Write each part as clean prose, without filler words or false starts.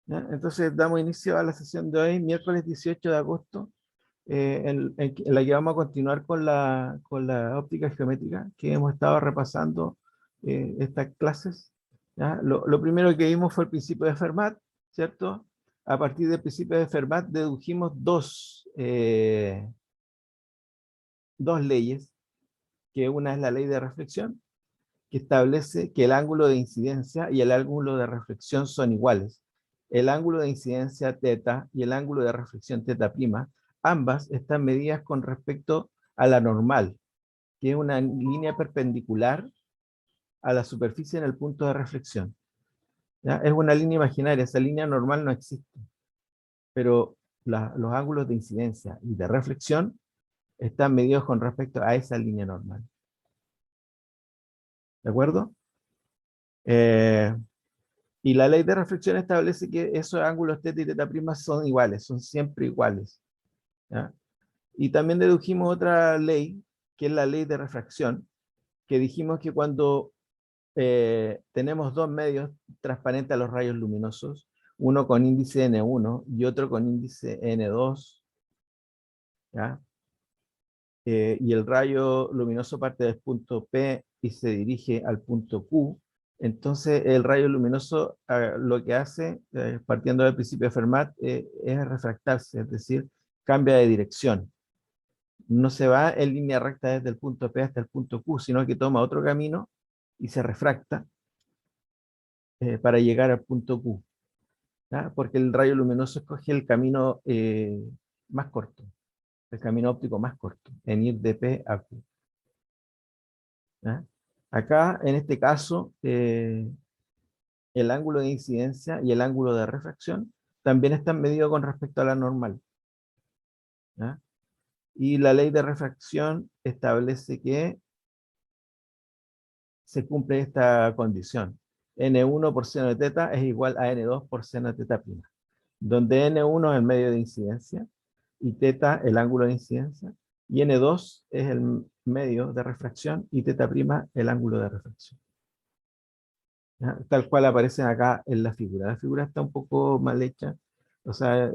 ¿Ya? Entonces damos inicio a la sesión de hoy, miércoles 18 de agosto, en la que vamos a continuar con la óptica geométrica, que hemos estado repasando estas clases. ¿Ya? Lo primero que vimos fue el principio de Fermat, ¿cierto? A partir del principio de Fermat dedujimos dos leyes, que una es la ley de reflexión, que establece que el ángulo de incidencia y el ángulo de reflexión son iguales. El ángulo de incidencia θ y el ángulo de reflexión θ', ambas están medidas con respecto a la normal, que es una línea perpendicular a la superficie en el punto de reflexión. ¿Ya? Es una línea imaginaria, esa línea normal no existe, pero los ángulos de incidencia y de reflexión están medidos con respecto a esa línea normal. ¿De acuerdo? Y la ley de reflexión establece que esos ángulos θ y θ' son iguales, son siempre iguales. ¿Ya? Y también dedujimos otra ley, que es la ley de refracción, que dijimos que cuando tenemos dos medios transparentes a los rayos luminosos, uno con índice N1 y otro con índice N2, ¿ya? Y el rayo luminoso parte del punto P y se dirige al punto Q, entonces el rayo luminoso lo que hace, partiendo del principio de Fermat, es refractarse, es decir, cambia de dirección. No se va en línea recta desde el punto P hasta el punto Q, sino que toma otro camino y se refracta para llegar al punto Q, ¿ya? Porque el rayo luminoso escoge el camino más corto, el camino óptico más corto, en ir de P a Q. ¿Ya? Acá, en este caso, el ángulo de incidencia y el ángulo de refracción también están medidos con respecto a la normal. ¿Ya? Y la ley de refracción establece que se cumple esta condición. N1 por seno de θ es igual a N2 por seno de θ', donde N1 es el medio de incidencia y θ el ángulo de incidencia, y N2 es el medio de refracción y θ' el ángulo de refracción. ¿Ya? Tal cual aparecen acá en la figura. La figura está un poco mal hecha, o sea,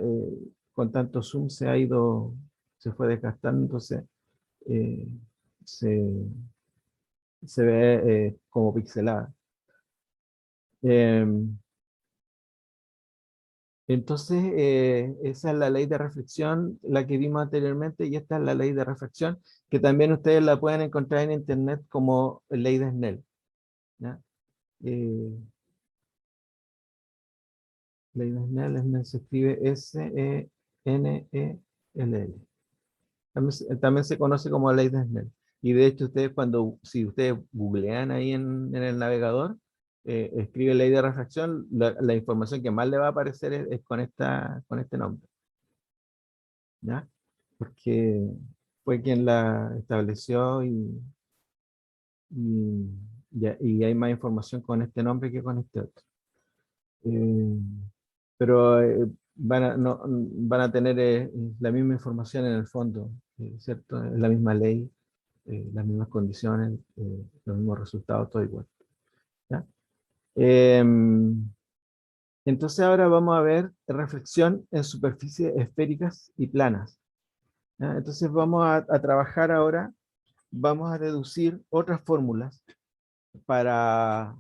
con tanto zoom se fue desgastando, entonces eh, se, se ve como pixelada. Entonces, esa es la ley de reflexión, la que vimos anteriormente, y esta es la ley de refracción, que también ustedes la pueden encontrar en internet como ley de Snell. ¿Ya? Eh, Ley de Snell, Snell se escribe S-E-N-E-L-L. También se conoce como ley de Snell. Y de hecho, si ustedes googlean ahí en el navegador, escribe ley de refracción, la información que más le va a aparecer es con este nombre. ¿Ya? Porque fue quien la estableció y, y hay más información con este nombre que con este otro. Eh, pero van a tener la misma información en el fondo, ¿cierto? Es la misma ley, las mismas condiciones, los mismos resultados, todo igual. ¿Ya? Entonces ahora vamos a ver reflexión en superficies esféricas y planas. ¿Ya? Entonces vamos a trabajar ahora, vamos a deducir otras fórmulas para,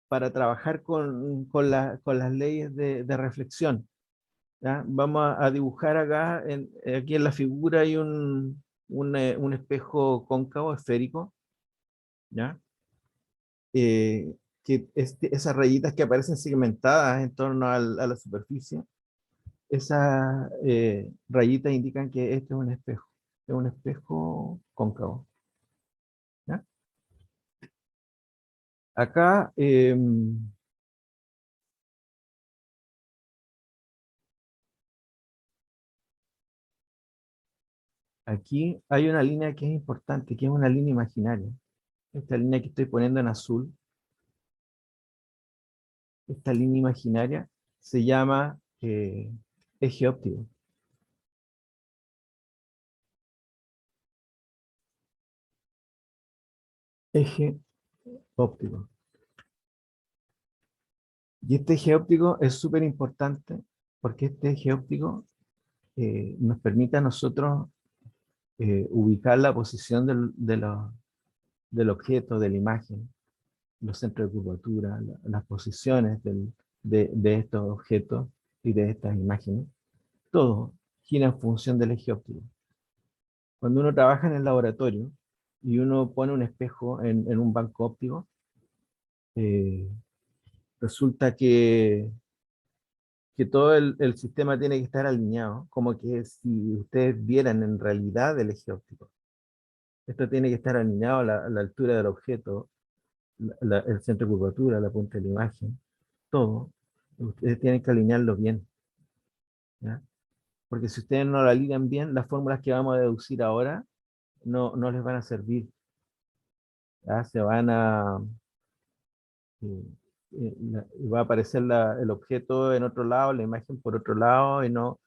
para trabajar con las leyes de reflexión. ¿Ya? Vamos a dibujar acá, aquí en la figura hay un espejo cóncavo esférico, ¿ya? Eh, esas rayitas que aparecen segmentadas en torno a la superficie, esas rayitas indican que este es un espejo cóncavo. ¿Ya? Acá, aquí hay una línea que es importante, que es una línea imaginaria. Esta línea que estoy poniendo en azul, esta línea imaginaria se llama eje óptico. Eje óptico. Y este eje óptico es súper importante porque este eje óptico nos permite a nosotros ubicar la posición del objeto, de la imagen, los centros de curvatura, las posiciones de estos objetos y de estas imágenes. Todo gira en función del eje óptico. Cuando uno trabaja en el laboratorio y uno pone un espejo en un banco óptico, eh, resulta que todo el sistema tiene que estar alineado, como que si ustedes vieran en realidad el eje óptico. Esto tiene que estar alineado a la altura del objeto, el centro de curvatura, la punta de la imagen, todo. Ustedes tienen que alinearlo bien, ¿ya? Porque si ustedes no lo alinean bien, las fórmulas que vamos a deducir ahora no les van a servir, ¿ya? Se van a... va a aparecer el objeto en otro lado, la imagen por otro lado, y no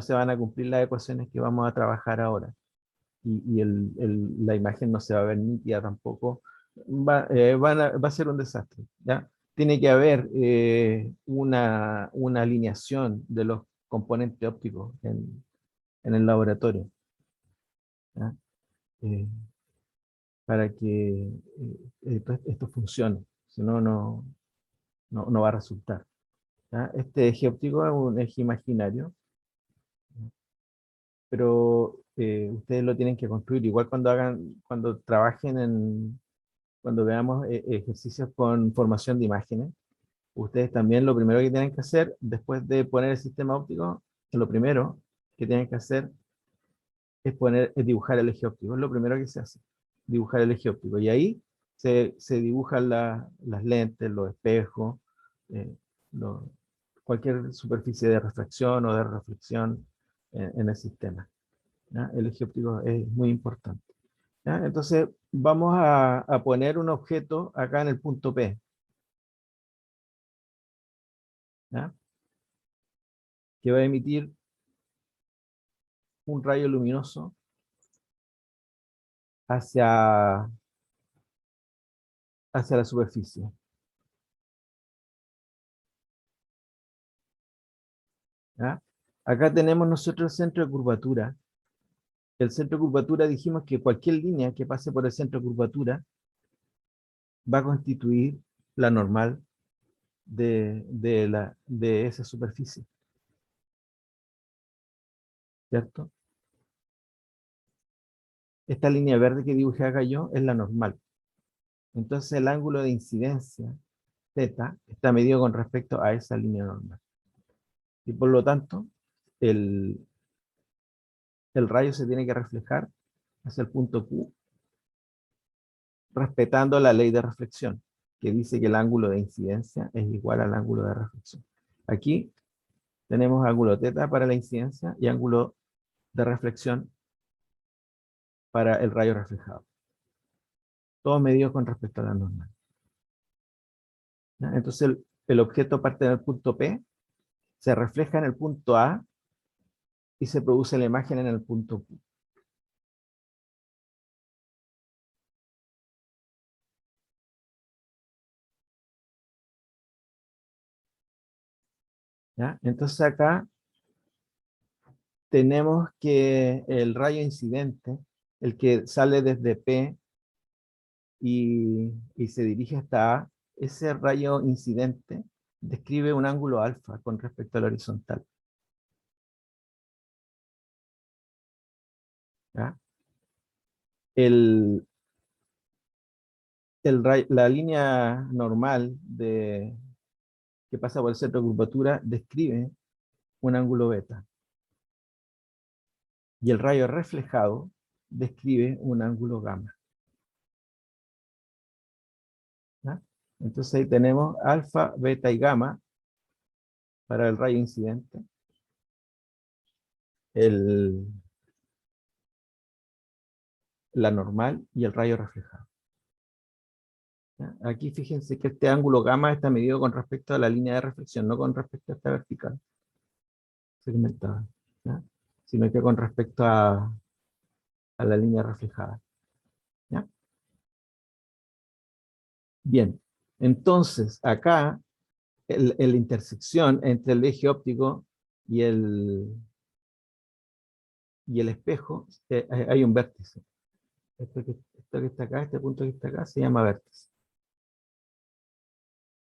se van a cumplir las ecuaciones que vamos a trabajar ahora. Y la imagen no se va a ver nítida tampoco. Va a ser un desastre, ¿ya? Tiene que haber una alineación de los componentes ópticos en el laboratorio, ¿ya? Eh, para que esto funcione, si no, no va a resultar, ¿ya? Este eje óptico es un eje imaginario, pero ustedes lo tienen que construir. Igual cuando trabajen cuando veamos ejercicios con formación de imágenes, ustedes también lo primero que tienen que hacer, después de poner el sistema óptico, lo primero que tienen que hacer es dibujar el eje óptico. Es lo primero que se hace, dibujar el eje óptico. Y ahí se dibujan las lentes, los espejos, eh, lo- cualquier superficie de refracción o de reflexión en el sistema, ¿ya? El eje óptico es muy importante, ¿ya? Entonces, vamos a poner un objeto acá en el punto P, ¿ya? Que va a emitir un rayo luminoso hacia, hacia la superficie, ¿ya? Acá tenemos nosotros el centro de curvatura. El centro de curvatura dijimos que cualquier línea que pase por el centro de curvatura va a constituir la normal de esa superficie, ¿cierto? Esta línea verde que dibujé acá yo es la normal. Entonces el ángulo de incidencia, θ, está medido con respecto a esa línea normal. Y por lo tanto, el, el rayo se tiene que reflejar hacia el punto Q, respetando la ley de reflexión, que dice que el ángulo de incidencia es igual al ángulo de reflexión. Aquí tenemos ángulo θ para la incidencia y ángulo de reflexión para el rayo reflejado. Todos medidos con respecto a la normal, ¿ya? Entonces el objeto parte del punto P, se refleja en el punto A y se produce la imagen en el punto Q, ¿ya? Entonces acá tenemos que el rayo incidente, el que sale desde P y se dirige hasta A, ese rayo incidente describe un ángulo alfa con respecto al horizontal, ¿ya? El, la línea normal que pasa por el centro de curvatura describe un ángulo beta, y el rayo reflejado describe un ángulo gamma, ¿ya? Entonces ahí tenemos alfa, beta y gamma para el rayo incidente, el, la normal y el rayo reflejado, ¿ya? Aquí fíjense que este ángulo gamma está medido con respecto a la línea de reflexión, no con respecto a esta vertical segmentada, ¿ya? Sino que con respecto a la línea reflejada, ¿ya? Bien, entonces acá la intersección entre el eje óptico y el espejo, hay un vértice. Esto que está acá, este punto que está acá, se llama vértice.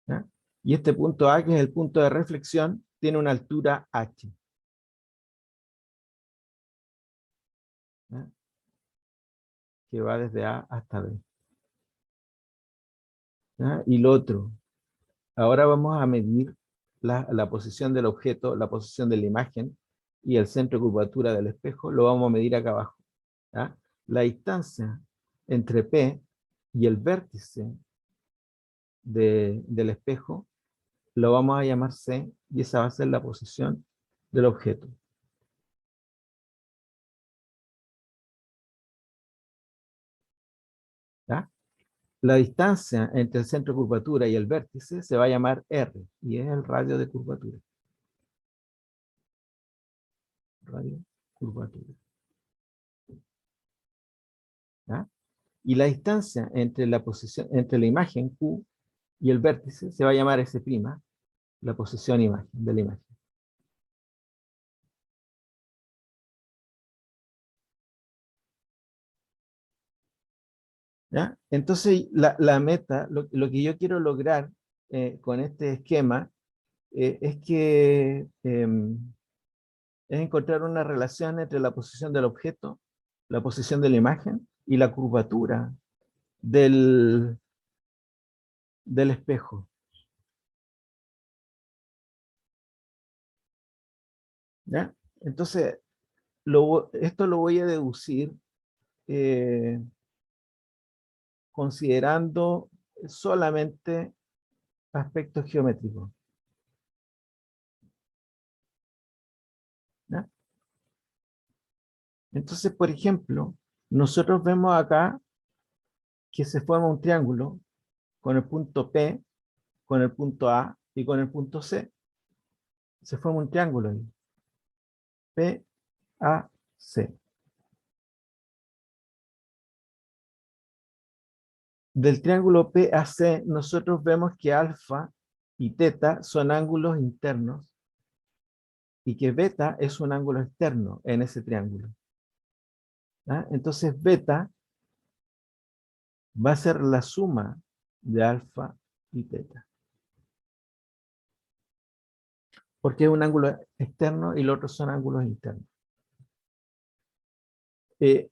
¿Ya? Y este punto A, que es el punto de reflexión, tiene una altura h. ¿Ya? Que va desde A hasta B. ¿Ya? Y lo otro, ahora vamos a medir la posición del objeto, la posición de la imagen y el centro de curvatura del espejo, lo vamos a medir acá abajo. ¿Ya? La distancia entre P y el vértice del espejo lo vamos a llamar C, y esa va a ser la posición del objeto. ¿Ya? La distancia entre el centro de curvatura y el vértice se va a llamar R, y es el radio de curvatura. Radio curvatura. ¿Ya? Y la distancia entre entre la imagen Q y el vértice se va a llamar S', la posición imagen de la imagen. ¿Ya? Entonces, la meta, lo que yo quiero lograr con este esquema es que es encontrar una relación entre la posición del objeto, la posición de la imagen y la curvatura del, del espejo. ¿Ya? Entonces, esto lo voy a deducir eh, considerando solamente aspectos geométricos. ¿Ya? Entonces, por ejemplo, nosotros vemos acá que se forma un triángulo con el punto P, con el punto A y con el punto C. Se forma un triángulo ahí. P, A, C. Del triángulo PAC, nosotros vemos que alfa y teta son ángulos internos y que beta es un ángulo externo en ese triángulo. ¿Ya? Entonces, beta va a ser la suma de alfa y teta. Porque es un ángulo externo y los otros son ángulos internos. Eh,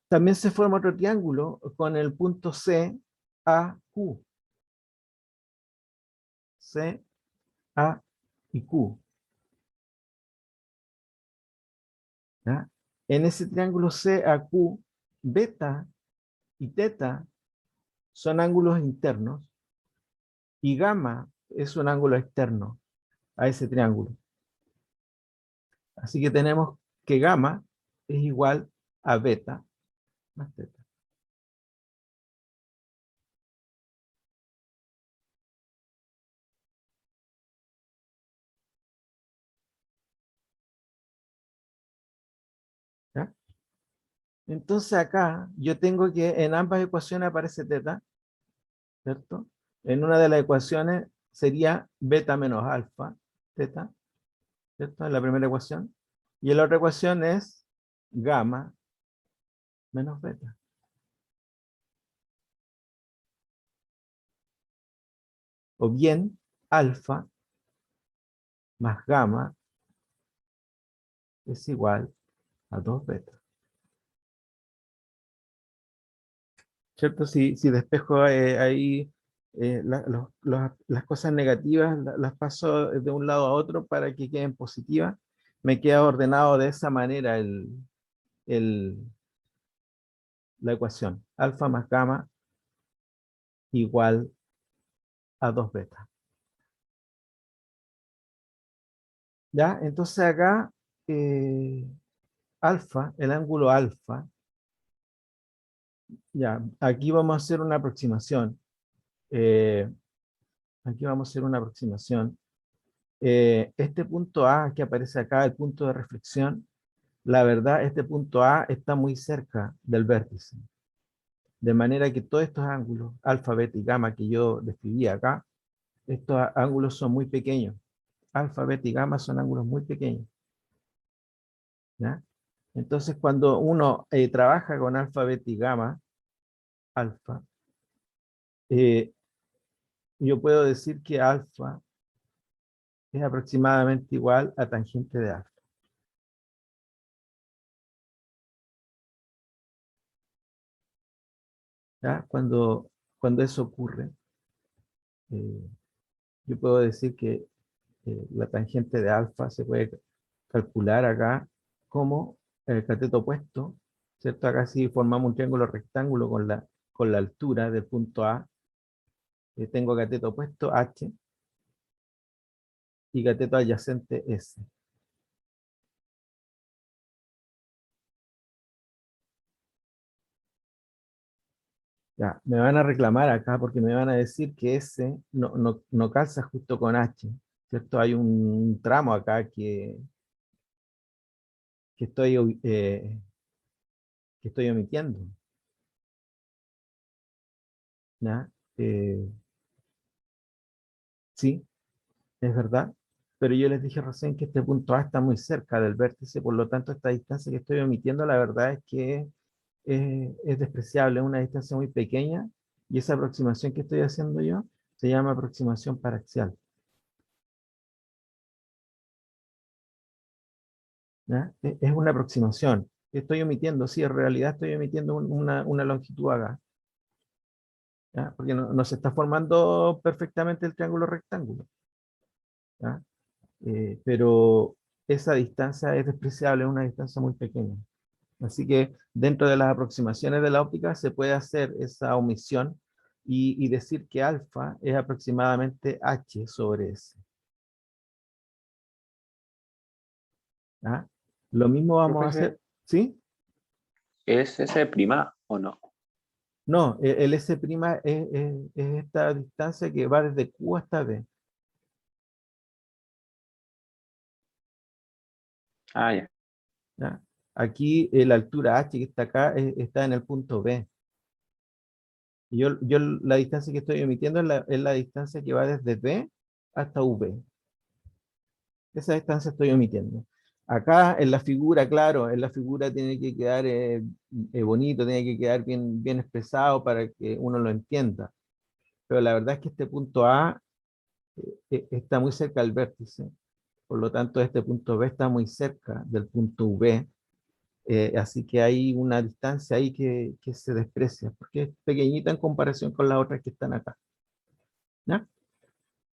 También se forma otro triángulo con el punto C, A, Q. C, A y Q. ¿Ya? En ese triángulo C, A, Q, beta y teta son ángulos internos y gamma es un ángulo externo a ese triángulo. Así que tenemos que gamma es igual a beta más teta. ¿Ya? Entonces acá yo tengo que en ambas ecuaciones aparece teta, ¿cierto? En una de las ecuaciones sería beta menos alfa, teta, ¿cierto? En la primera ecuación. Y en la otra ecuación es gamma menos beta. O bien alfa más gamma es igual a 2 beta. ¿Cierto? Si despejo ahí las cosas negativas, las paso de un lado a otro para que queden positivas, me queda ordenado de esa manera el, la ecuación. Alfa más gamma igual a 2 beta. ¿Ya? Entonces acá, alfa, el ángulo alfa, ya, aquí vamos a hacer una aproximación. Eh, Aquí vamos a hacer una aproximación. Este punto A que aparece acá, el punto de reflexión, la verdad, este punto A está muy cerca del vértice. De manera que todos estos ángulos, alfa, beta y gamma que yo describí acá, Estos ángulos son muy pequeños. Alfa, beta y gamma son ángulos muy pequeños. ¿Ya? Entonces, cuando uno trabaja con alfa, beta y gamma, alfa, yo puedo decir que alfa es aproximadamente igual a tangente de alfa. ¿Ya? Cuando eso ocurre, eh, yo puedo decir que la tangente de alfa se puede calcular acá como el cateto opuesto, ¿cierto? Acá si formamos un triángulo rectángulo con la altura del punto A, tengo cateto opuesto H y cateto adyacente S. Ya, me van a reclamar acá porque me van a decir que S no calza justo con H, ¿cierto? Hay un tramo acá que estoy, que estoy omitiendo, ¿ya? Sí, es verdad, pero yo les dije recién que este punto A está muy cerca del vértice, por lo tanto esta distancia que estoy omitiendo, la verdad es que es despreciable, es una distancia muy pequeña, y esa aproximación que estoy haciendo yo se llama aproximación paraxial, ¿ya? Es una aproximación. Estoy omitiendo, sí, en realidad estoy omitiendo una longitud acá, ¿ya? Porque no se está formando perfectamente el triángulo rectángulo, ¿ya? Pero esa distancia es despreciable, es una distancia muy pequeña. Así que dentro de las aproximaciones de la óptica se puede hacer esa omisión y decir que alfa es aproximadamente h sobre s. ¿Ah? Lo mismo vamos a Profesor, hacer, ¿sí? ¿es S prima o no? No, el s' es esta distancia que va desde Q hasta D. Ah, ya. ¿Ya? Aquí la altura h que está acá está en el punto B. Y yo la distancia que estoy emitiendo es la distancia que va desde D hasta V. Esa distancia estoy omitiendo. Acá en la figura, claro, en la figura tiene que quedar bonito, tiene que quedar bien expresado para que uno lo entienda. Pero la verdad es que este punto A está muy cerca del vértice. Por lo tanto, este punto B está muy cerca del punto V. Así que hay una distancia ahí que se desprecia, porque es pequeñita en comparación con las otras que están acá. ¿Ya?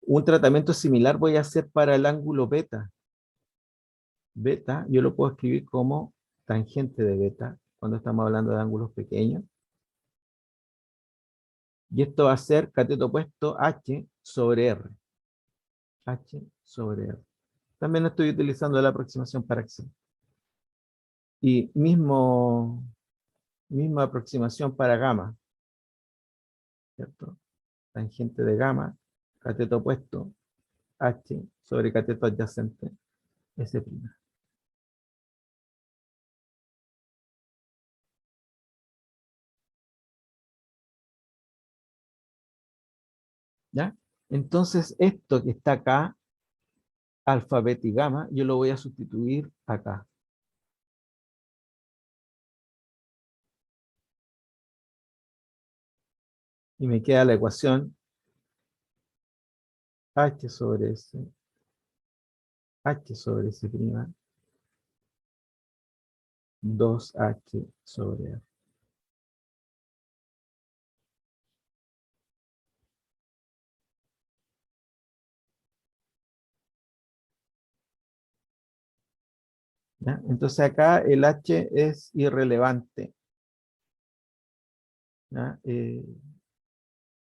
Un tratamiento similar voy a hacer para el ángulo beta. Beta, yo lo puedo escribir como tangente de beta, cuando estamos hablando de ángulos pequeños. Y esto va a ser cateto opuesto H sobre R. H sobre R. También estoy utilizando la aproximación paraxial. Y misma aproximación para gamma, ¿cierto? Tangente de gamma, cateto opuesto H sobre cateto adyacente S'. ¿Ya? Entonces, esto que está acá, alfa, beta y gamma, yo lo voy a sustituir acá. Y me queda la ecuación H sobre S, H sobre S', 2H sobre R. ¿Ya? Entonces acá el H es irrelevante. ¿Ya?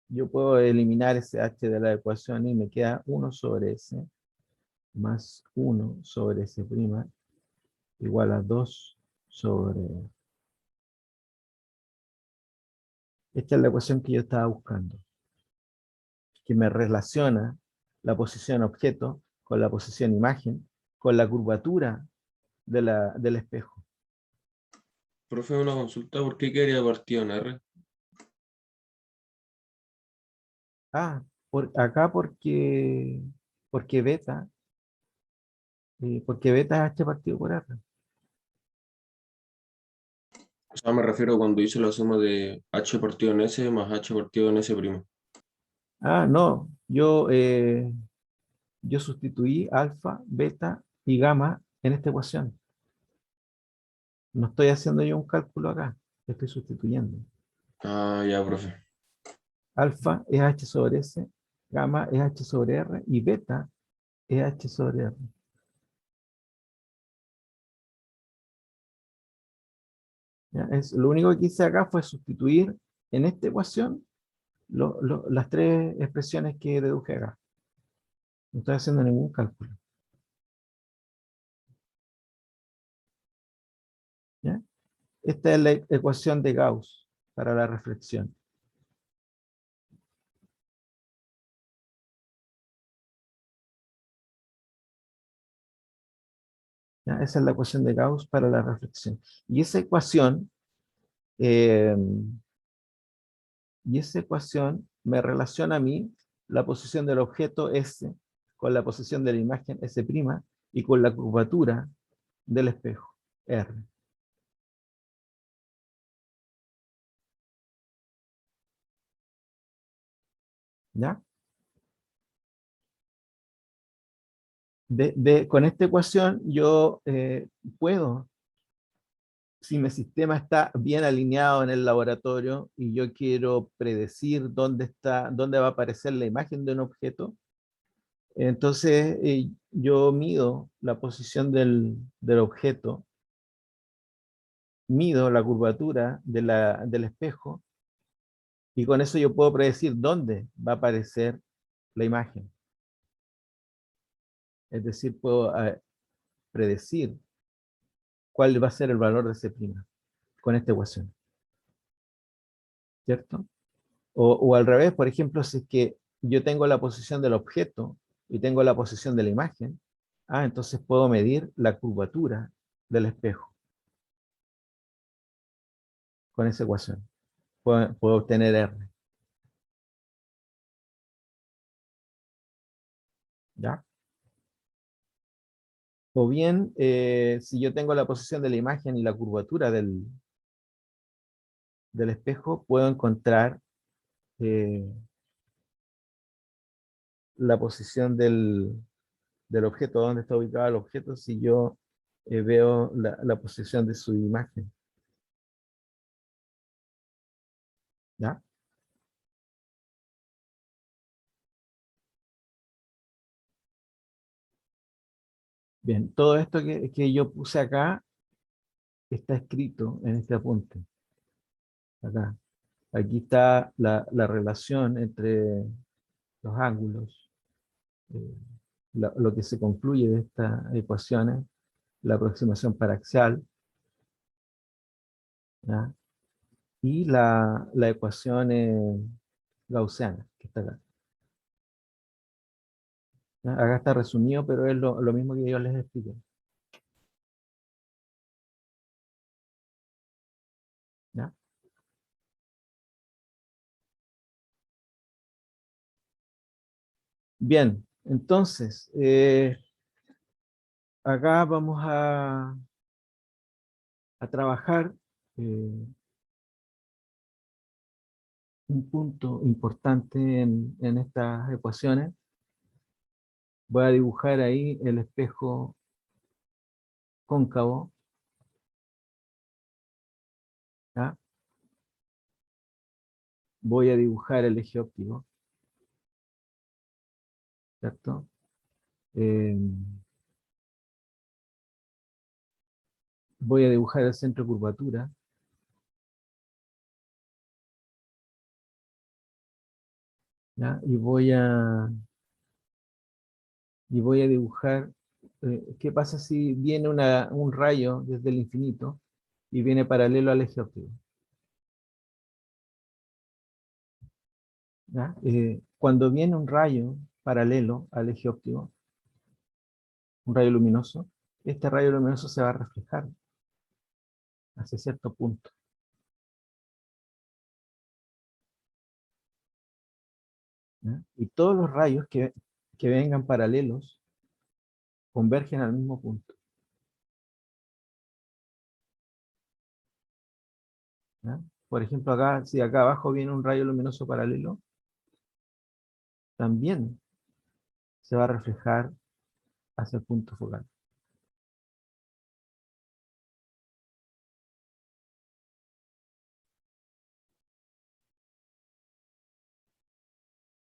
Yo puedo eliminar ese H de la ecuación y me queda 1 sobre S más 1 sobre S' igual a 2 sobre R. Esta es la ecuación que yo estaba buscando, que me relaciona la posición objeto con la posición imagen, con la curvatura del espejo. Profe, una consulta, ¿por qué quedaría partido en R? Ah, acá porque beta es H partido por R. O sea, me refiero cuando hice la suma de h partido en s más h partido en s primo. Ah, no, yo sustituí alfa, beta y gamma en esta ecuación. No estoy haciendo yo un cálculo acá, estoy sustituyendo. Ah, ya, profe. Alfa es H sobre S, gamma es H sobre R y beta es H sobre R. ¿Ya? Lo único que hice acá fue sustituir en esta ecuación las tres expresiones que deduje acá. No estoy haciendo ningún cálculo. ¿Ya? Esta es la ecuación de Gauss para la reflexión. ¿Ya? Esa es la ecuación de Gauss para la reflexión. Y esa ecuación, eh, me relaciona a mí la posición del objeto S con la posición de la imagen S' y con la curvatura del espejo R. ¿Ya? Con esta ecuación yo puedo, si mi sistema está bien alineado en el laboratorio y yo quiero predecir dónde va a aparecer la imagen de un objeto, entonces yo mido la posición del objeto, mido la curvatura del espejo y con eso yo puedo predecir dónde va a aparecer la imagen. Es decir, puedo predecir cuál va a ser el valor de C' con esta ecuación. ¿Cierto? O al revés, por ejemplo, si es que yo tengo la posición del objeto y tengo la posición de la imagen, entonces puedo medir la curvatura del espejo con esa ecuación. Puedo obtener R. ¿Ya? O bien, si yo tengo la posición de la imagen y la curvatura del espejo, puedo encontrar la posición del objeto, dónde está ubicado el objeto, si yo veo la posición de su imagen. ¿Ya? Bien, todo esto que yo puse acá está escrito en este apunte. Acá. Aquí está la relación entre los ángulos, eh, lo que se concluye de estas ecuaciones, la aproximación paraxial, ¿ya? Y la ecuación gaussiana, que está acá. ¿Ya? Acá está resumido, pero es lo mismo que yo les expliqué. ¿Ya? Bien, entonces, acá vamos a trabajar un punto importante en estas ecuaciones. Voy a dibujar ahí el espejo cóncavo, ¿ya? Voy a dibujar el eje óptico, ¿cierto? Eh, Voy a dibujar el centro de curvatura, ¿ya? Y voy a dibujar qué pasa si viene un rayo desde el infinito y viene paralelo al eje óptico. ¿Ya? Cuando viene un rayo paralelo al eje óptico, un rayo luminoso, este rayo luminoso se va a reflejar hacia cierto punto. ¿Ya? ¿ya? Y todos los rayos que vengan paralelos convergen al mismo punto. ¿Ya? Por ejemplo, acá, si acá abajo viene un rayo luminoso paralelo, también se va a reflejar hacia el punto focal.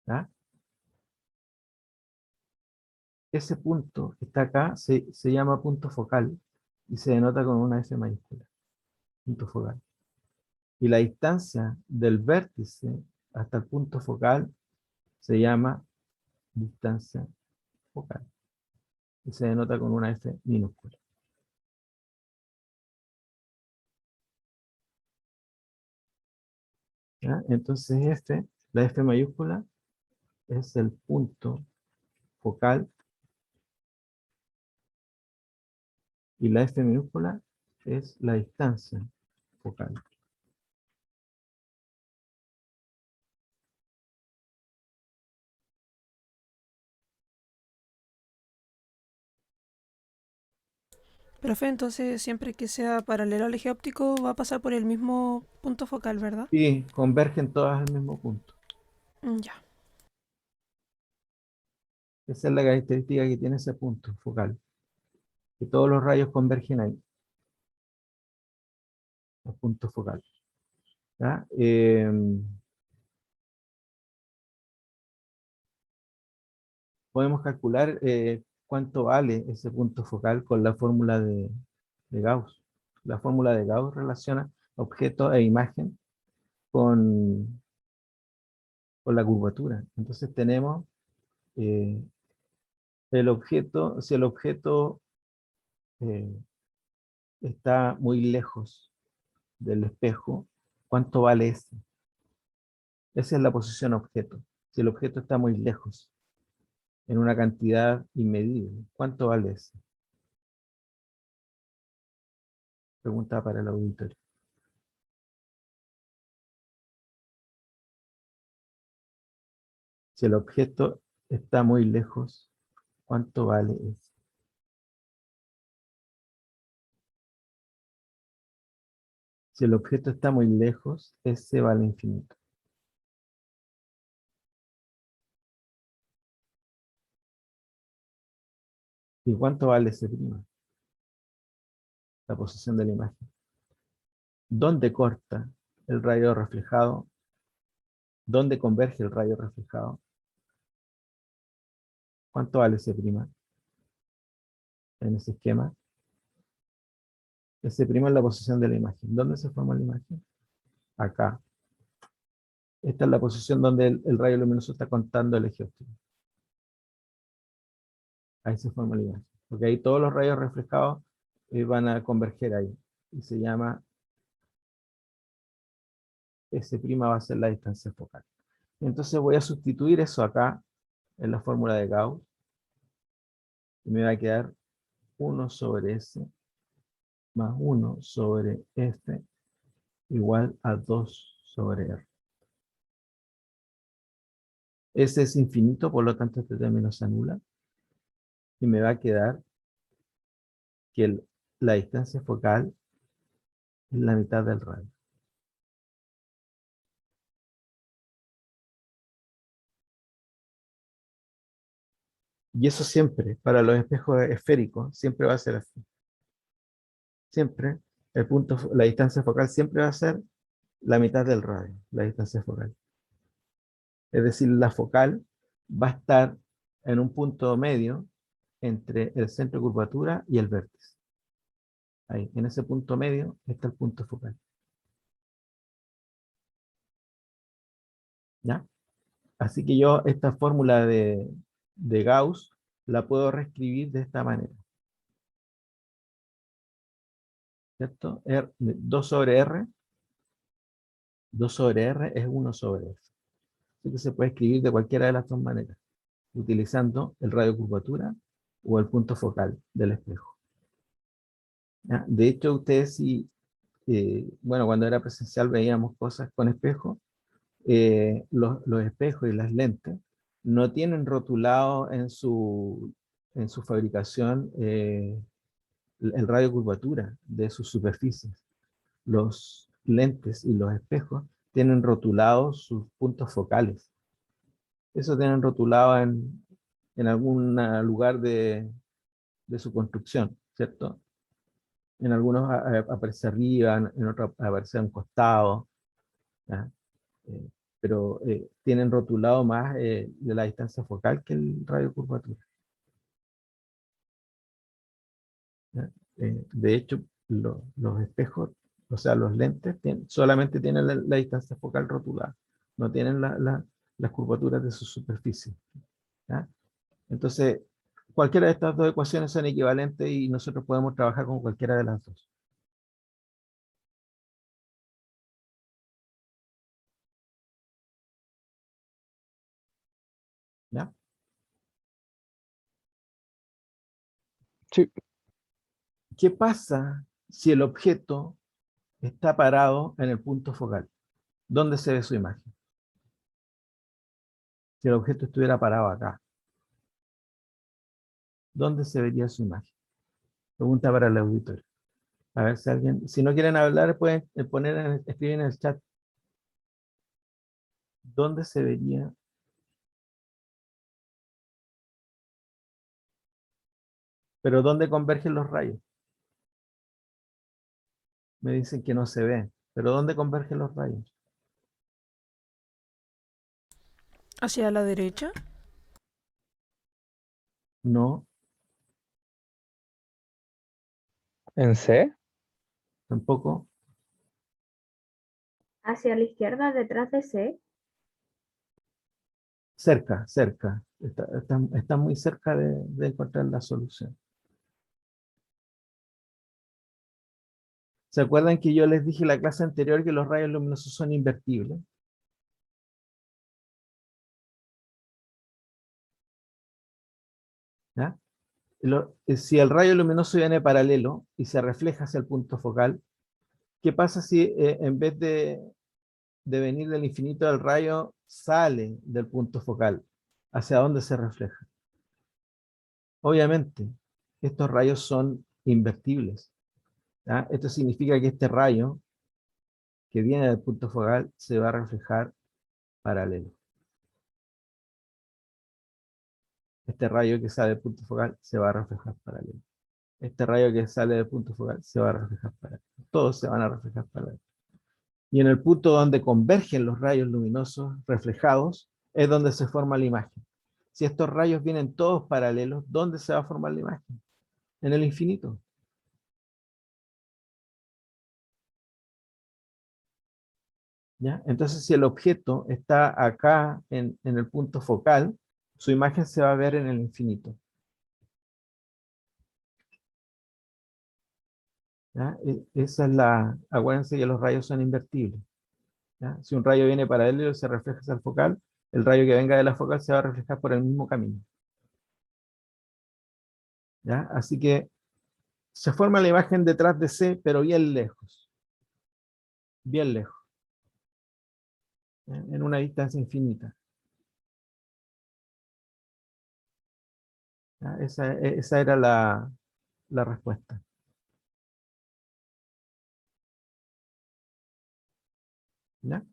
¿Ya? Ese punto que está acá se llama punto focal y se denota con una S mayúscula, punto focal. Y la distancia del vértice hasta el punto focal se llama distancia focal y se denota con una F minúscula. ¿Ya? Entonces la F mayúscula es el punto focal y la F minúscula es la distancia focal. Profe, entonces siempre que sea paralelo al eje óptico va a pasar por el mismo punto focal, ¿verdad? Y convergen todas al mismo punto. Ya. Esa es la característica que tiene ese punto focal. Que todos los rayos convergen ahí. El punto focal. ¿Ya? Podemos calcular cuánto vale ese punto focal con la fórmula de Gauss. La fórmula de Gauss relaciona objeto e imagen con la curvatura. Entonces tenemos eh, el objeto, si el objeto eh, está muy lejos del espejo, ¿cuánto vale ese? Esa es la posición objeto. Si el objeto está muy lejos, en una cantidad inmedible, ¿cuánto vale ese? Pregunta para el auditorio. Si el objeto está muy lejos, ¿cuánto vale ese? Si el objeto está muy lejos, ese vale infinito. ¿Y cuánto vale ese prima? La posición de la imagen. ¿Dónde corta el rayo reflejado? ¿Dónde converge el rayo reflejado? ¿Cuánto vale ese prima en ese esquema? Ese prima es la posición de la imagen. ¿Dónde se forma la imagen? Acá. Esta es la posición donde el rayo luminoso está contando el eje óptico. Ahí se forma la imagen. Porque ahí todos los rayos reflejados van a converger ahí. Y se llama, S' va a ser la distancia focal. Entonces voy a sustituir eso acá en la fórmula de Gauss. Y me va a quedar 1 sobre S más 1 sobre F igual a 2 sobre R. S es infinito, por lo tanto este término se anula. Y me va a quedar que la distancia focal es la mitad del radio. Y eso siempre, para los espejos esféricos, siempre va a ser así. Siempre, la distancia focal siempre va a ser la mitad del radio, la distancia focal. Es decir, la focal va a estar en un punto medio entre el centro de curvatura y el vértice. Ahí, en ese punto medio está el punto focal. ¿Ya? Así que yo esta fórmula de Gauss la puedo reescribir de esta manera. ¿Cierto? 2 sobre R. 2 sobre R es 1 sobre F. Así que se puede escribir de cualquiera de las dos maneras, utilizando el radio curvatura o el punto focal del espejo. ¿Ya? De hecho, ustedes si, bueno, cuando era presencial veíamos cosas con espejo, los espejos y las lentes no tienen rotulado en su fabricación el radio curvatura de sus superficies. Los lentes y los espejos tienen rotulados sus puntos focales. Eso tienen rotulado en algún lugar de su construcción, ¿cierto? En algunos aparece arriba, en otros aparece a un costado, ¿ya? Eh, pero tienen rotulado más de la distancia focal que el radio curvatura, ¿ya? De hecho, los espejos, o sea, los lentes, solamente tienen la distancia focal rotulada, no tienen las curvaturas de su superficie, ¿ya? Entonces, cualquiera de estas dos ecuaciones son equivalentes y nosotros podemos trabajar con cualquiera de las dos. ¿Ya? Sí. ¿Qué pasa si el objeto está parado en el punto focal? ¿Dónde se ve su imagen? Si el objeto estuviera parado acá, ¿dónde se vería su imagen? Pregunta para el auditorio. A ver si alguien, si no quieren hablar, pueden escribir en el chat. ¿Dónde se vería? Pero ¿dónde convergen los rayos? Me dicen que no se ve. ¿Pero dónde convergen los rayos? ¿Hacia la derecha? No, ¿En C? tampoco. Hacia la izquierda, detrás de C. Cerca, cerca. Está muy cerca de encontrar la solución. ¿Se acuerdan que yo les dije en la clase anterior que los rayos luminosos son invertibles? ¿Ya? Si el rayo luminoso viene paralelo y se refleja hacia el punto focal, ¿qué pasa si en vez de venir del infinito del rayo sale del punto focal? ¿Hacia dónde se refleja? Obviamente, estos rayos son invertibles, ¿ya? Esto significa que este rayo que viene del punto focal se va a reflejar paralelo. Este rayo que sale del punto focal se va a reflejar paralelo. Este rayo que sale del punto focal se va a reflejar paralelo. Todos se van a reflejar paralelo. Y en el punto donde convergen los rayos luminosos reflejados es donde se forma la imagen. Si estos rayos vienen todos paralelos, ¿dónde se va a formar la imagen? En el infinito. ¿Ya? Entonces, si el objeto está acá en el punto focal, su imagen se va a ver en el infinito. ¿Ya? Esa es acuérdense que los rayos son invertibles. ¿Ya? Si un rayo viene paralelo y se refleja hacia el focal, el rayo que venga de la focal se va a reflejar por el mismo camino. ¿Ya? Así que se forma la imagen detrás de C, pero bien lejos. Bien lejos. ¿Ya? En una distancia infinita. ¿Ya? Esa era la respuesta. ¿Ya?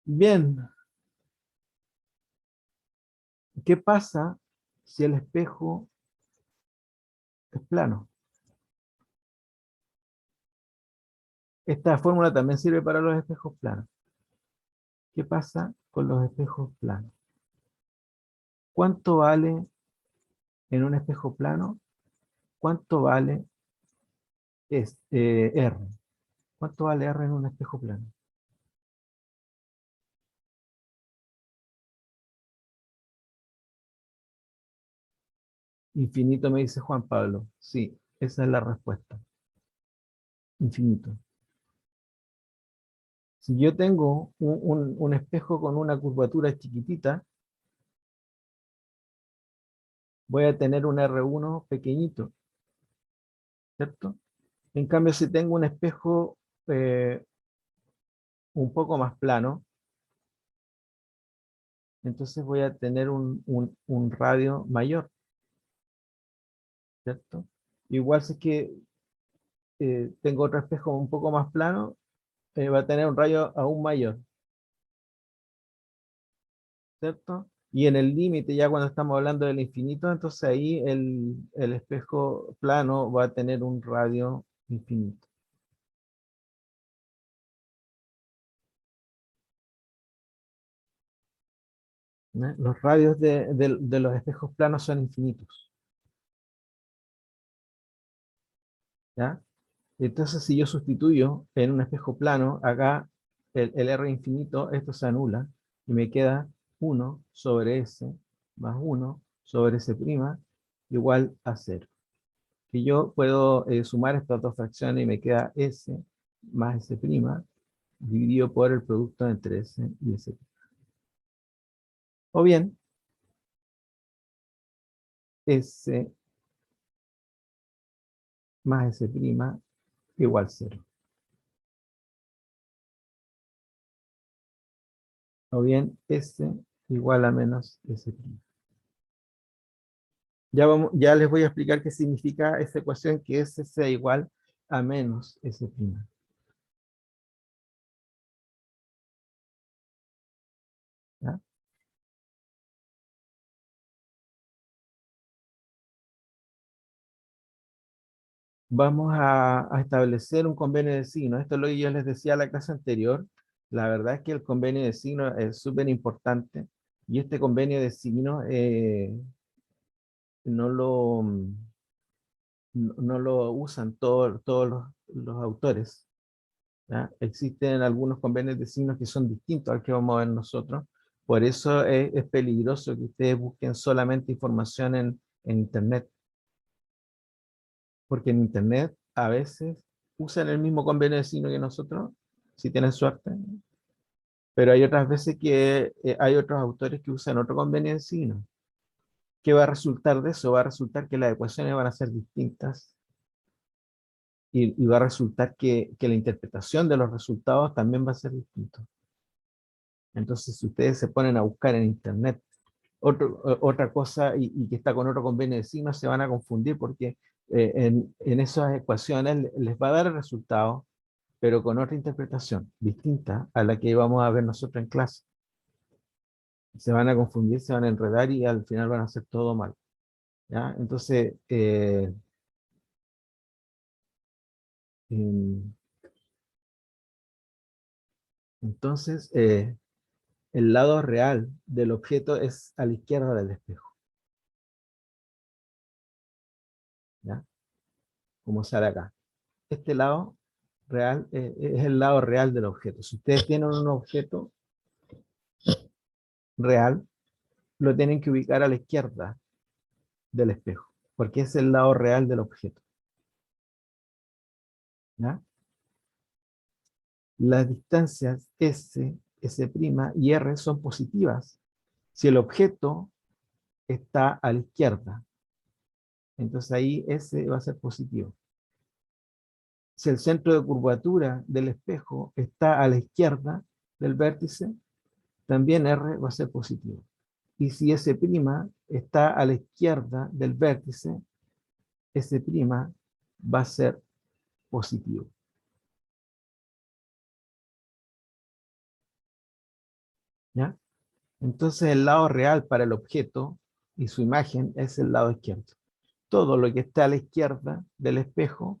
Bien. ¿Qué pasa si el espejo es plano? Esta fórmula también sirve para los espejos planos. ¿Qué pasa con los espejos planos? ¿Cuánto vale en un espejo plano? ¿Cuánto vale R? ¿Cuánto vale R en un espejo plano? Infinito, me dice Juan Pablo. Sí, esa es la respuesta. Infinito. Si yo tengo un espejo con una curvatura chiquitita, voy a tener un R1 pequeñito. ¿cierto? En cambio, si tengo un espejo un poco más plano, entonces voy a tener un radio mayor, ¿cierto? Igual si es que tengo otro espejo un poco más plano, va a tener un radio aún mayor, ¿cierto? Y en el límite, ya cuando estamos hablando del infinito, entonces ahí el espejo plano va a tener un radio infinito. ¿No? Los radios de los espejos planos son infinitos, ¿ya? Entonces, si yo sustituyo en un espejo plano, acá el R infinito, esto se anula y me queda 1 sobre S más 1 sobre S' igual a 0. Y yo puedo sumar estas dos fracciones y me queda S más S' dividido por el producto entre S y S'. O bien, S más S' igual 0. O bien S igual a menos S'. Ya les voy a explicar qué significa esa ecuación, que S sea igual a menos S'. ¿Ya? Vamos a establecer un convenio de signo. Esto es lo que yo les decía en la clase anterior. La verdad es que el convenio de signo es súper importante. Y este convenio de signo no lo, no lo usan todos los autores. ¿Ya? Existen algunos convenios de signos que son distintos al que vamos a ver nosotros. Por eso es peligroso que ustedes busquen solamente información en Internet. Porque en Internet a veces usan el mismo convenio de signo que nosotros, si tienen suerte. Pero hay otras veces que hay otros autores que usan otro convenio de signo. ¿Qué va a resultar de eso? Va a resultar que las ecuaciones van a ser distintas y va a resultar que la interpretación de los resultados también va a ser distinta. Entonces, si ustedes se ponen a buscar en Internet otra cosa y que está con otro convenio de signos, se van a confundir porque en esas ecuaciones les va a dar el resultado, pero con otra interpretación distinta a la que vamos a ver nosotros en clase. Se van a confundir, se van a enredar y al final van a hacer todo mal. ¿Ya? Entonces, em, entonces el lado real del objeto es a la izquierda del espejo. ¿Ya? Como sale acá. Este lado real es el lado real del objeto. Si ustedes tienen un objeto real, lo tienen que ubicar a la izquierda del espejo, porque es el lado real del objeto. ¿Ya? Las distancias S, S' y R son positivas si el objeto está a la izquierda. Entonces ahí S va a ser positivo. Si el centro de curvatura del espejo está a la izquierda del vértice, también R va a ser positivo. Y si S' está a la izquierda del vértice, S' va a ser positivo. ¿Ya? Entonces el lado real para el objeto y su imagen es el lado izquierdo. Todo lo que está a la izquierda del espejo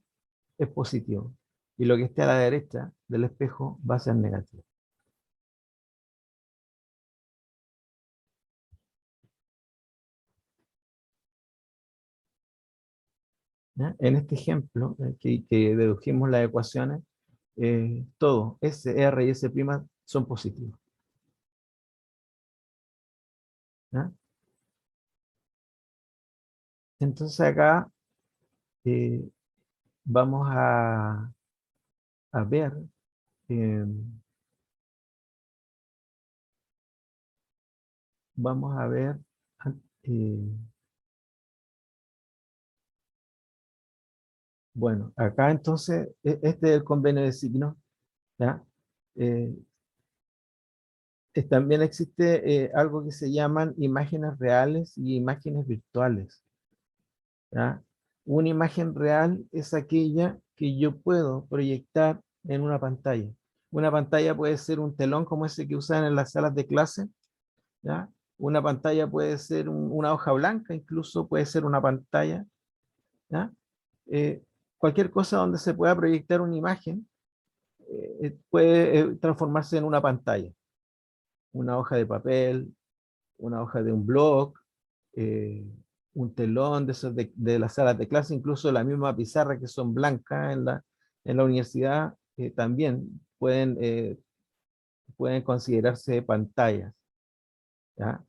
es positivo. Y lo que esté a la derecha del espejo va a ser negativo. ¿Ya? En este ejemplo, que dedujimos las ecuaciones, todo, S, R y S' son positivos. ¿Ya? Entonces acá eh, vamos a ver, eh, vamos a ver, eh, Bueno, acá entonces, este es el convenio de signos, ¿ya? Eh, también existe algo que se llaman imágenes reales y imágenes virtuales, ¿ya? Una imagen real es aquella que yo puedo proyectar en una pantalla. Una pantalla puede ser un telón como ese que usan en las salas de clase, ¿ya? Una pantalla puede ser una hoja blanca, incluso puede ser una pantalla, ¿ya? Eh, Cualquier cosa donde se pueda proyectar una imagen puede transformarse en una pantalla, una hoja de papel, una hoja de un blog, eh, un telón de, esos de las salas de clase, incluso la misma pizarra que son blancas en la universidad, también pueden considerarse pantallas, ¿ya?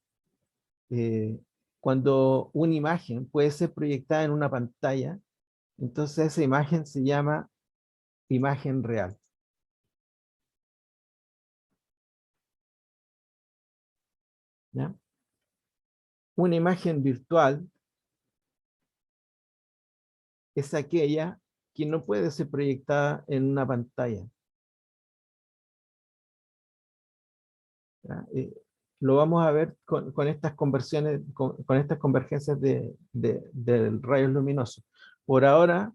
Eh, Cuando una imagen puede ser proyectada en una pantalla, entonces esa imagen se llama imagen real, ¿ya? Una imagen virtual es aquella que no puede ser proyectada en una pantalla, ¿ya? Lo vamos a ver con estas conversiones, con estas convergencias del rayos luminosos. Por ahora,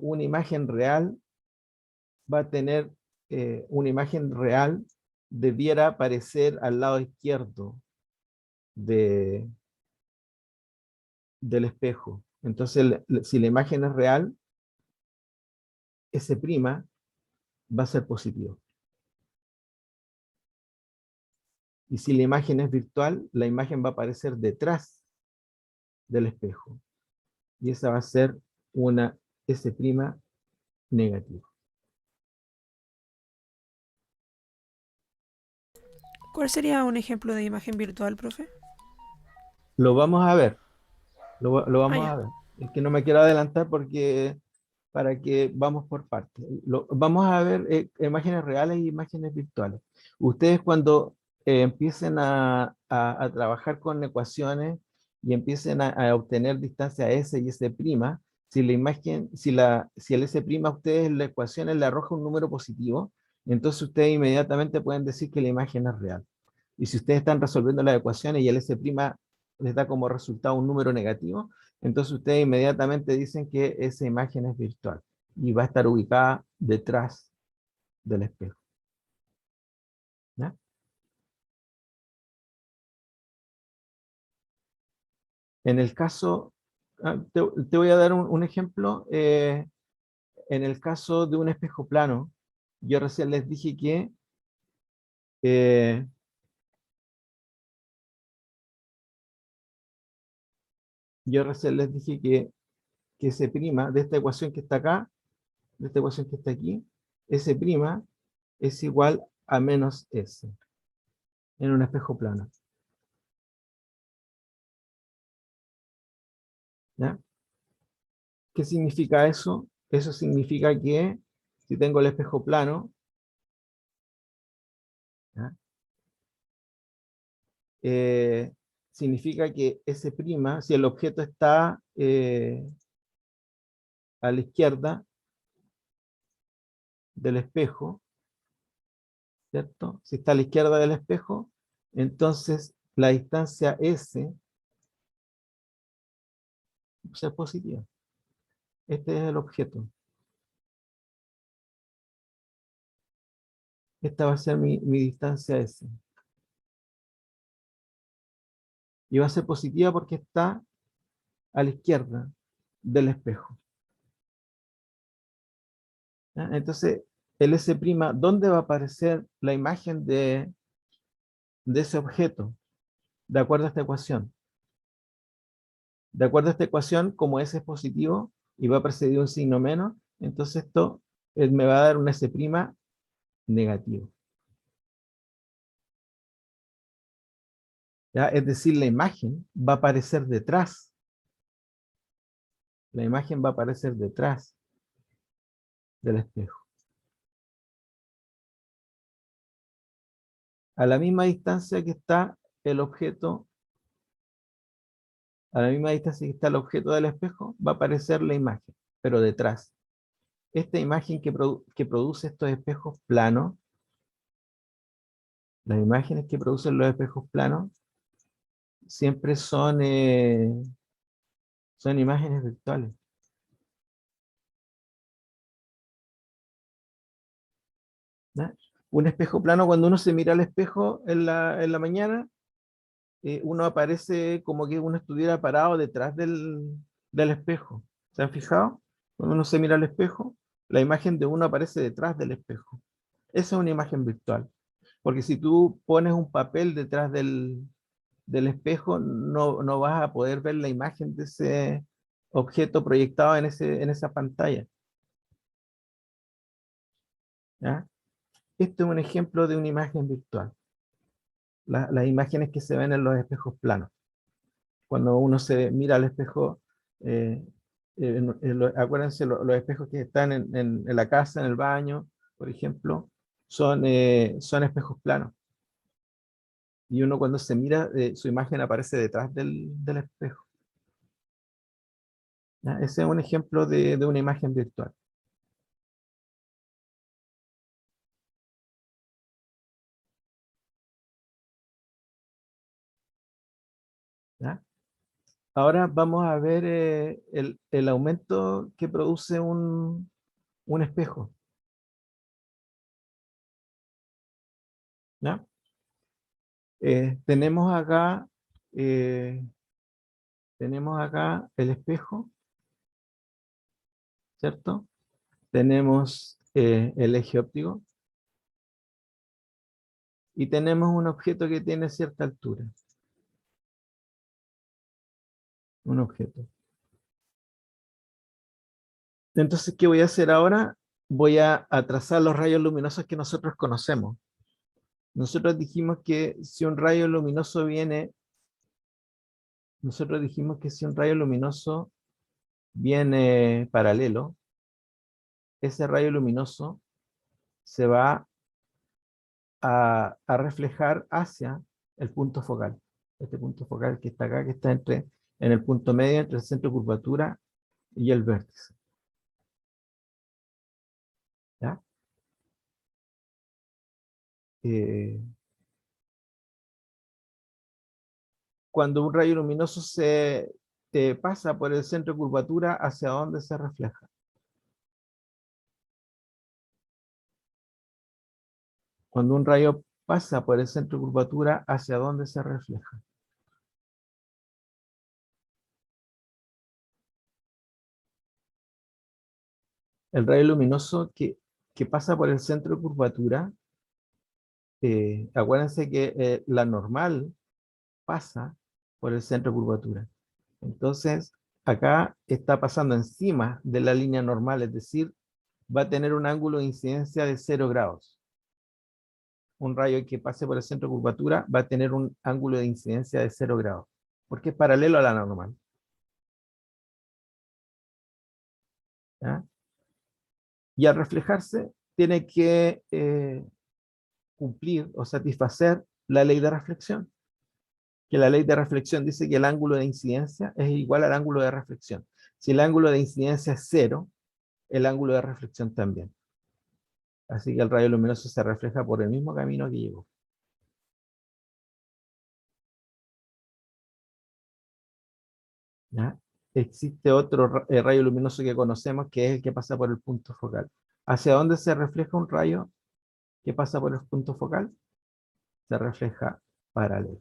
una imagen real va a tener, una imagen real debiera aparecer al lado izquierdo de, del espejo. Entonces, si la imagen es real, S' va a ser positivo. Y si la imagen es virtual, la imagen va a aparecer detrás del espejo. Y esa va a ser una S' negativa. ¿Cuál sería un ejemplo de imagen virtual, profe? Lo vamos a ver. Lo Ah, vamos ya. a ver. Es que no me quiero adelantar porque para que vamos por partes. Vamos a ver imágenes reales y imágenes virtuales. Ustedes cuando empiecen a trabajar con ecuaciones y empiecen a obtener distancia S y S', si la imagen, si el S' a ustedes en la ecuación le arroja un número positivo, entonces ustedes inmediatamente pueden decir que la imagen es real. Y si ustedes están resolviendo las ecuaciones y el S' les da como resultado un número negativo, entonces ustedes inmediatamente dicen que esa imagen es virtual y va a estar ubicada detrás del espejo, ¿ya? En el caso, te voy a dar un ejemplo. En el caso de un espejo plano, yo recién les dije que eh, S' de esta ecuación que está acá, de esta ecuación que está aquí, S' es igual a menos S en un espejo plano, ¿ya? ¿Qué significa eso? Eso significa que si tengo el espejo plano, ¿ya? Significa que S', si el objeto está a la izquierda del espejo, ¿cierto? Si está a la izquierda del espejo, entonces la distancia S va a ser positiva. Este es el objeto. Esta va a ser mi distancia S. Y va a ser positiva porque está a la izquierda del espejo, ¿ya? Entonces, el S', ¿dónde va a aparecer la imagen de ese objeto? De acuerdo a esta ecuación. De acuerdo a esta ecuación, como S es positivo y va a preceder un signo menos, entonces esto me va a dar un S' negativo, ¿ya? Es decir, la imagen va a aparecer detrás. La imagen va a aparecer detrás del espejo. A la misma distancia que está el objeto, a la misma distancia que está el objeto del espejo, va a aparecer la imagen. pero detrás. Esta imagen que produce estos espejos planos, las imágenes que producen los espejos planos, siempre son imágenes virtuales. ¿Ya? Un espejo plano, cuando uno se mira al espejo en la mañana, uno aparece como que uno estuviera parado detrás del espejo. ¿Se han fijado? Cuando uno se mira al espejo, la imagen de uno aparece detrás del espejo. Esa es una imagen virtual. Porque si tú pones un papel detrás del espejo, no vas a poder ver la imagen de ese objeto proyectado en esa pantalla. ¿Ya? Este es un ejemplo de una imagen virtual. Las imágenes que se ven en los espejos planos. Cuando uno se mira al espejo, acuérdense, los espejos que están en la casa, en el baño, por ejemplo, son espejos planos. Y uno cuando se mira, su imagen aparece detrás del espejo. ¿Ya? Ese es un ejemplo de una imagen virtual. ¿Ya? Ahora vamos a ver el aumento que produce un espejo. ¿Ya? Tenemos acá el espejo, ¿cierto? Tenemos el eje óptico y tenemos un objeto que tiene cierta altura. Un objeto. Entonces, ¿qué voy a hacer ahora? Voy a trazar los rayos luminosos que nosotros conocemos. Nosotros dijimos que si un rayo luminoso viene paralelo, ese rayo luminoso se va a reflejar hacia el punto focal. Este punto focal que está acá, que está en el punto medio entre el centro de curvatura y el vértice. ¿Ya? Cuando un rayo luminoso se pasa por el centro de curvatura, ¿hacia dónde se refleja? Cuando un rayo pasa por el centro de curvatura, ¿hacia dónde se refleja? El rayo luminoso que pasa por el centro de curvatura, acuérdense que la normal pasa por el centro de curvatura. Entonces, acá está pasando encima de la línea normal, es decir, va a tener un ángulo de incidencia de 0 grados. Un rayo que pase por el centro de curvatura va a tener un ángulo de incidencia de 0 grados, porque es paralelo a la normal. ¿Ya? Y al reflejarse, tiene que cumplir o satisfacer la ley de reflexión. Que la ley de reflexión dice que el ángulo de incidencia es igual al ángulo de reflexión. Si el ángulo de incidencia es 0, el ángulo de reflexión también. Así que el rayo luminoso se refleja por el mismo camino que llegó. ¿Ya? Existe otro rayo luminoso que conocemos, que es el que pasa por el punto focal. ¿Hacia dónde se refleja un rayo que pasa por el punto focal? Se refleja paralelo.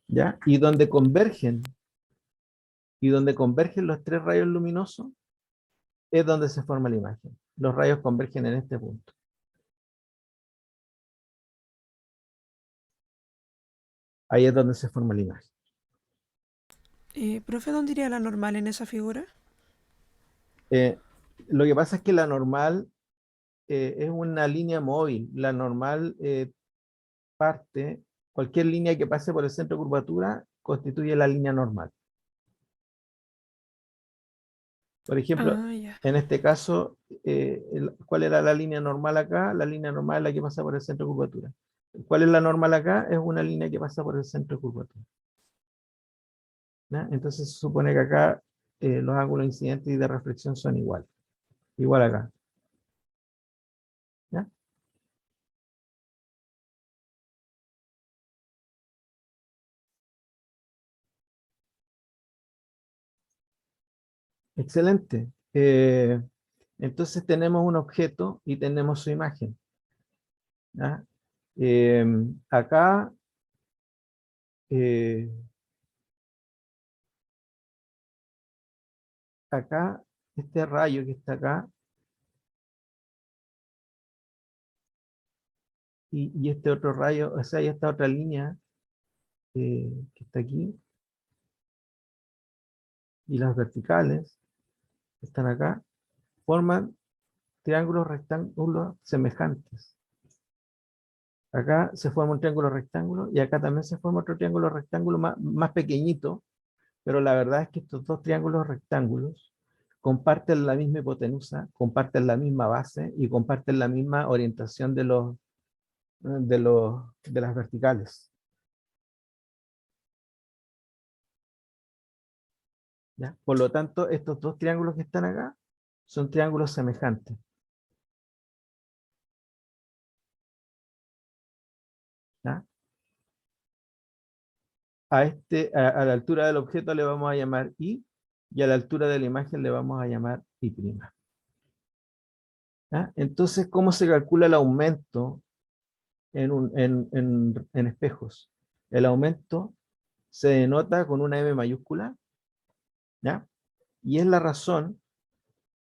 ¿Ya? Y donde convergen los tres rayos luminosos, es donde se forma la imagen. Los rayos convergen en este punto. Ahí es donde se forma la imagen. Profe, ¿dónde iría la normal en esa figura? Lo que pasa es que la normal es una línea móvil. La normal cualquier línea que pase por el centro de curvatura constituye la línea normal. Por ejemplo, Ya. en este caso, ¿cuál era la línea normal acá? La línea normal es la que pasa por el centro de curvatura. ¿Cuál es la normal acá? Es una línea que pasa por el centro de curvatura. ¿Ya? Entonces se supone que acá los ángulos incidentes y de reflexión son iguales. Igual acá. ¿Ya? Excelente. Entonces tenemos un objeto y tenemos su imagen. ¿Ya? Acá eh, acá, este rayo que está acá, y este otro rayo, o sea, y esta otra línea que está aquí, y las verticales que están acá, forman triángulos rectángulos semejantes. Acá se forma un triángulo rectángulo, y acá también se forma otro triángulo rectángulo más pequeñito, pero la verdad es que estos dos triángulos rectángulos comparten la misma hipotenusa, comparten la misma base y comparten la misma orientación de las verticales. ¿Ya? Por lo tanto, estos dos triángulos que están acá son triángulos semejantes. ¿Ya? A la altura del objeto le vamos a llamar I, y a la altura de la imagen le vamos a llamar I'. ¿Ya? Entonces, ¿cómo se calcula el aumento en espejos? El aumento se denota con una M mayúscula, ¿ya? Y es la razón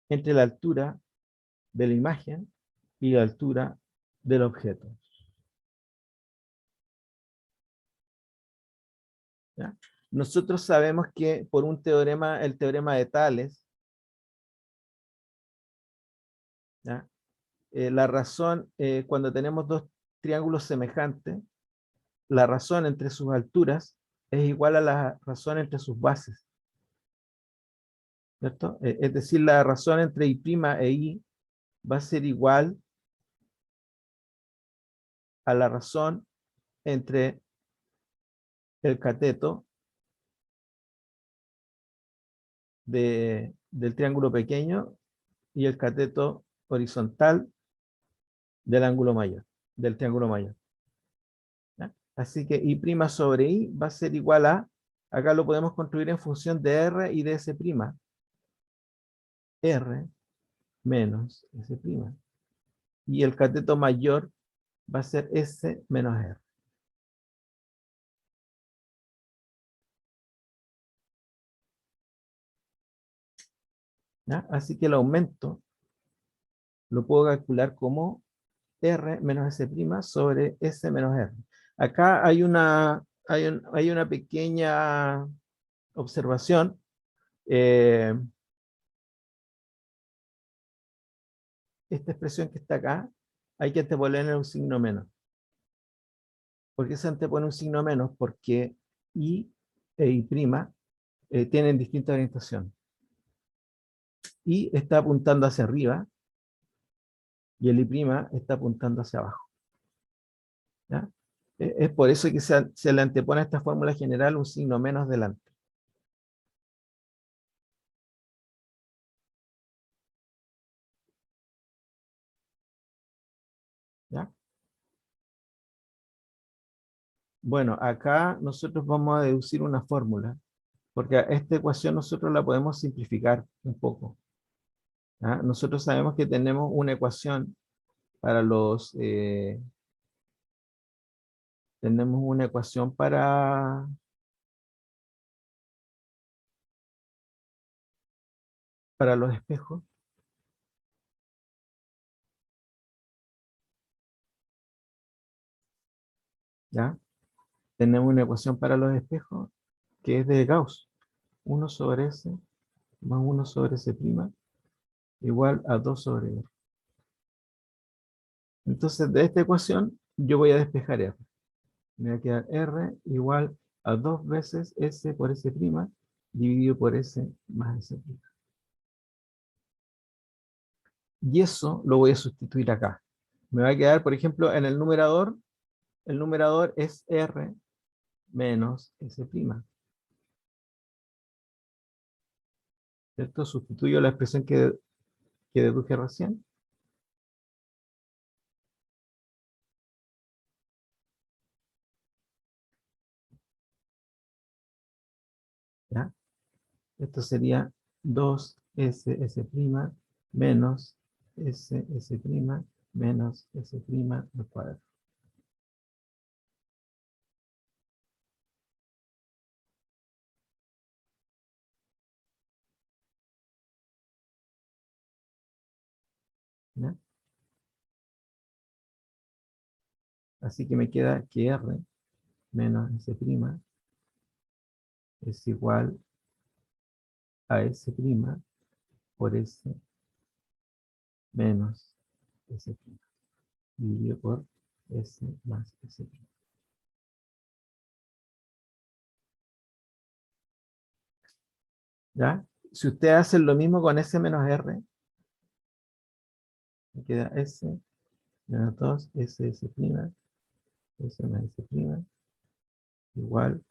entre la altura de la imagen y la altura del objeto. ¿Ya? Nosotros sabemos que por un teorema, el teorema de Tales, ¿ya? La razón, cuando tenemos dos triángulos semejantes, la razón entre sus alturas es igual a la razón entre sus bases. ¿Cierto? Es decir, la razón entre I' e I va a ser igual a la razón entre el cateto del triángulo pequeño y el cateto horizontal del ángulo mayor, del triángulo mayor. ¿Ya? Así que I' sobre I va a ser igual a, acá lo podemos construir en función de R y de S'. R menos S'. Y el cateto mayor va a ser S menos R. ¿Ya? Así que el aumento lo puedo calcular como R menos S' sobre S menos R. Acá hay una pequeña observación. Esta expresión que está acá, hay que anteponerle un signo menos. ¿Por qué se antepone un signo menos? Porque I e I' tienen distinta orientación. I está apuntando hacia arriba y el I' está apuntando hacia abajo. ¿Ya? Es por eso que se le antepone a esta fórmula general un signo menos delante. ¿Ya? Bueno, acá nosotros vamos a deducir una fórmula, porque esta ecuación nosotros la podemos simplificar un poco. ¿Ya? Nosotros sabemos que tenemos una ecuación para tenemos una ecuación para los espejos. ¿Ya? Tenemos una ecuación para los espejos que es de Gauss. 1 sobre S más 1 sobre S' igual a 2 sobre R. Entonces, de esta ecuación, yo voy a despejar R. Me va a quedar R igual a 2 veces S por S' dividido por S más S'. Y eso lo voy a sustituir acá. Me va a quedar, por ejemplo, en el numerador es R menos S'. ¿cierto? Sustituyo la expresión que deduje recién. ¿Ya? Esto sería 2SS' menos SS' menos S' al cuadrado. ¿Ya? Así que me queda que R menos S' es igual a S' por S menos S' dividido por S más S'. ¿Ya? Si ustedes hacen lo mismo con S menos R, me queda S menos 2, S más S' igual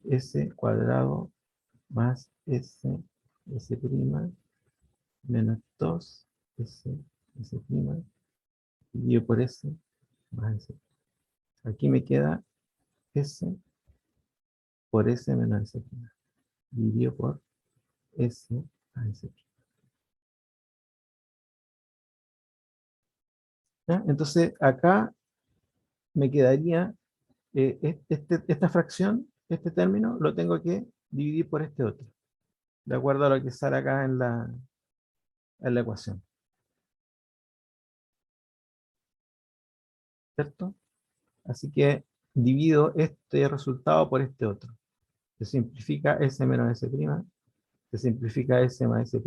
S cuadrado más S menos 2 S dividido por S más S. Aquí me queda S por S menos S dividido por S a S. ¿Ya? Entonces acá me quedaría esta fracción, este término, lo tengo que dividir por este otro, de acuerdo a lo que sale acá en la ecuación. ¿Cierto? Así que divido este resultado por este otro. Se simplifica S menos S', se simplifica S más S',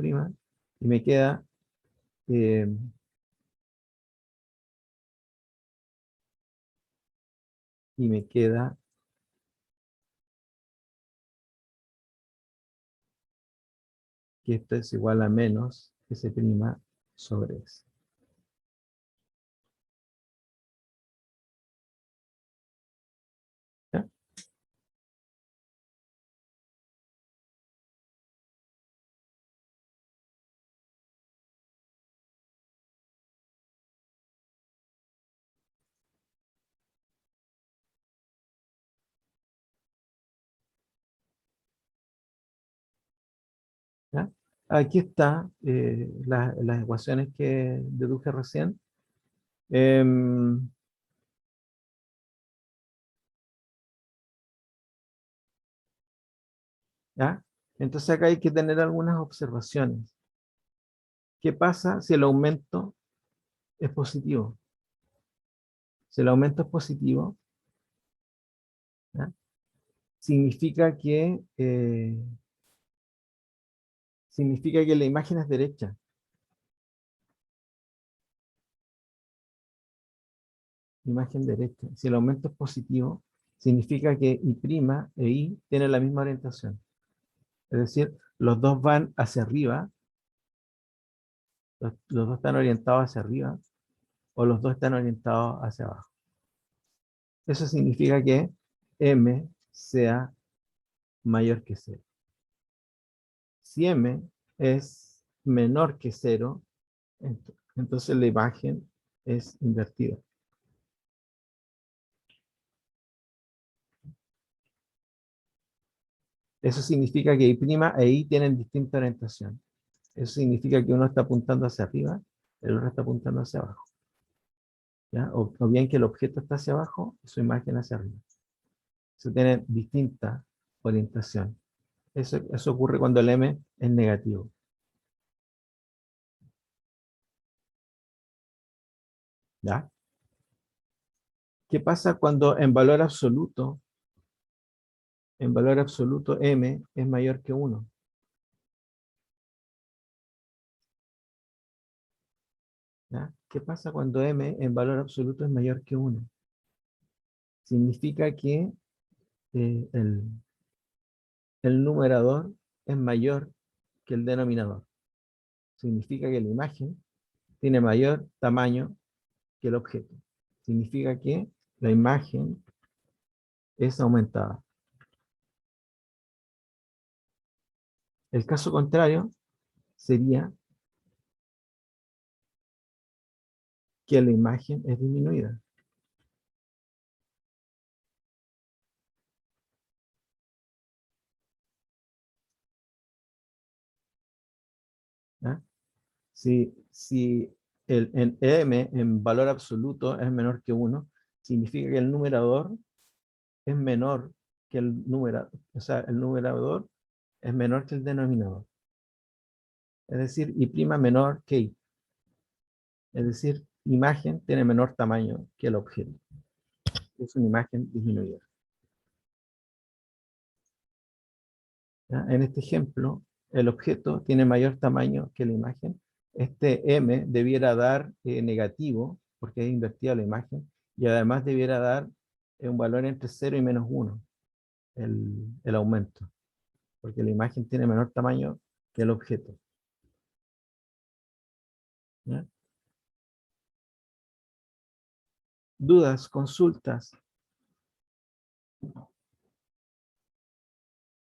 y me queda que esto es igual a menos S' sobre S. ¿Ya? ¿Ya? Aquí está las ecuaciones que deduje recién. ¿Ya? Entonces acá hay que tener algunas observaciones. ¿Qué pasa si el aumento es positivo? Si el aumento es positivo, ¿ya? Significa que la imagen es derecha. Imagen derecha. Si el aumento es positivo, significa que I' e I tienen la misma orientación. Es decir, los dos van hacia arriba, los dos están orientados hacia arriba, o los dos están orientados hacia abajo. Eso significa que M sea mayor que 0. Si M es menor que 0, entonces la imagen es invertida. Eso significa que I' e I tienen distinta orientación. Eso significa que uno está apuntando hacia arriba, el otro está apuntando hacia abajo. ¿Ya? O bien que el objeto está hacia abajo, su imagen hacia arriba. Eso tiene distinta orientación. Eso ocurre cuando el M es negativo. ¿Ya? ¿Qué pasa cuando en valor absoluto M es mayor que 1? ¿Ya? ¿Qué pasa cuando M en valor absoluto es mayor que 1? Significa que el numerador es mayor que el denominador. Significa que la imagen tiene mayor tamaño que el objeto. Significa que la imagen es aumentada. El caso contrario sería que la imagen es disminuida. ¿Ya? Si en m en valor absoluto es menor que 1, significa que el numerador es menor que el numerador, o sea, el numerador es menor que el denominador. Es decir, y' menor que i. Es decir, imagen tiene menor tamaño que el objeto. Es una imagen disminuida. ¿Ya? En este ejemplo, el objeto tiene mayor tamaño que la imagen. Este m debiera dar negativo, porque es invertida la imagen, y además debiera dar un valor entre 0 y menos 1, el aumento, porque la imagen tiene menor tamaño que el objeto. ¿Ya? Dudas, consultas.